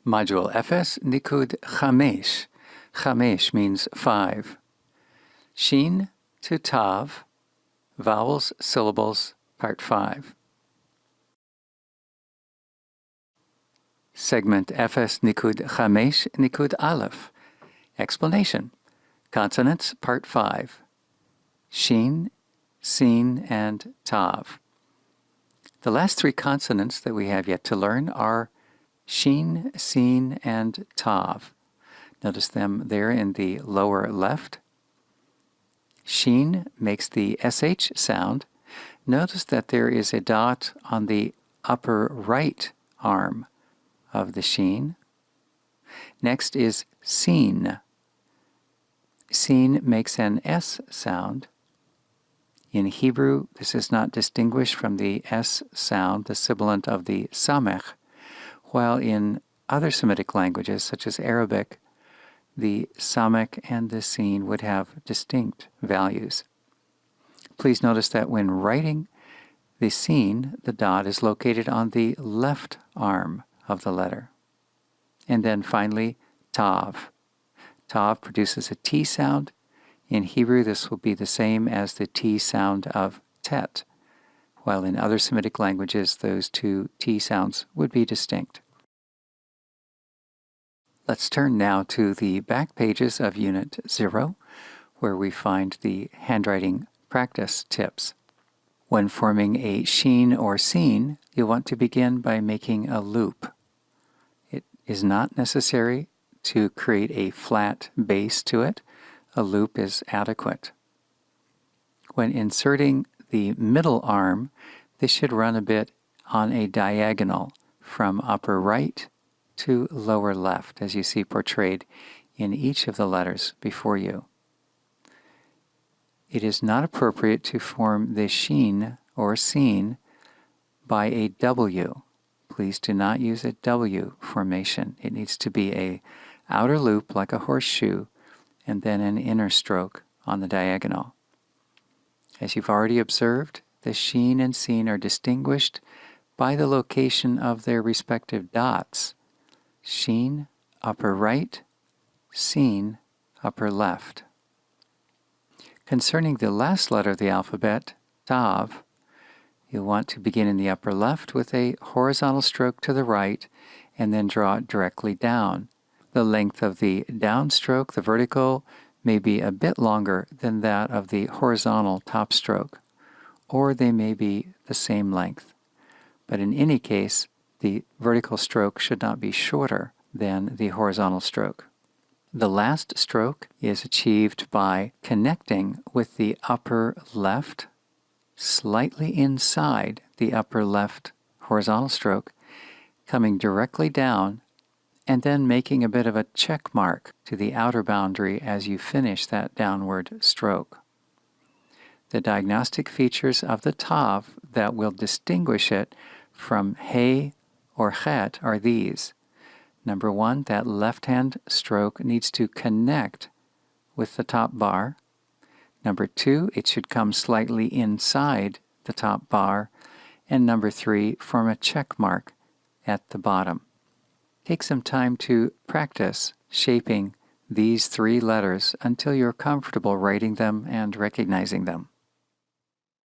Module Efes Nikud Chamesh. Chamesh means 5. Shin to Tav, vowels, syllables, part 5. Segment Efes Nikud Chamesh Nikud Alef. Explanation. Consonants, part 5. Shin, Sin, and Tav. The last 3 consonants that we have yet to learn are Shin, Sin, and Tav. Notice them there in the lower left. Shin makes the SH sound. Notice that there is a dot on the upper right arm of the Shin. Next is Sin. Sin makes an S sound. In Hebrew, this is not distinguished from the S sound, the sibilant of the Samech, while in other Semitic languages, such as Arabic, the Samech and the Sin would have distinct values. Please notice that when writing the Sin, the dot is located on the left arm of the letter. And then finally, Tav. Tav produces a T sound. In Hebrew, this will be the same as the T sound of Tet, while in other Semitic languages, those 2 T sounds would be distinct. Let's turn now to the back pages of Unit 0, where we find the handwriting practice tips. When forming a shin or sin, you'll want to begin by making a loop. It is not necessary to create a flat base to it. A loop is adequate. When inserting the middle arm, this should run a bit on a diagonal from upper right to lower left, as you see portrayed in each of the letters before you. It is not appropriate to form the shin or sin by a W. Please do not use a W formation. It needs to be an outer loop like a horseshoe and then an inner stroke on the diagonal. As you've already observed, the shin and sin are distinguished by the location of their respective dots. Shin, upper right, sin, upper left. Concerning the last letter of the alphabet, Tav, you'll want to begin in the upper left with a horizontal stroke to the right and then draw it directly down. The length of the downstroke, the vertical, may be a bit longer than that of the horizontal top stroke, or they may be the same length. But in any case, the vertical stroke should not be shorter than the horizontal stroke. The last stroke is achieved by connecting with the upper left, slightly inside the upper left horizontal stroke, coming directly down, and then making a bit of a check mark to the outer boundary as you finish that downward stroke. The diagnostic features of the Tav that will distinguish it from He or Chet are these. Number 1, that left-hand stroke needs to connect with the top bar. Number 2, it should come slightly inside the top bar. And number 3, form a check mark at the bottom. Take some time to practice shaping these 3 letters until you're comfortable writing them and recognizing them.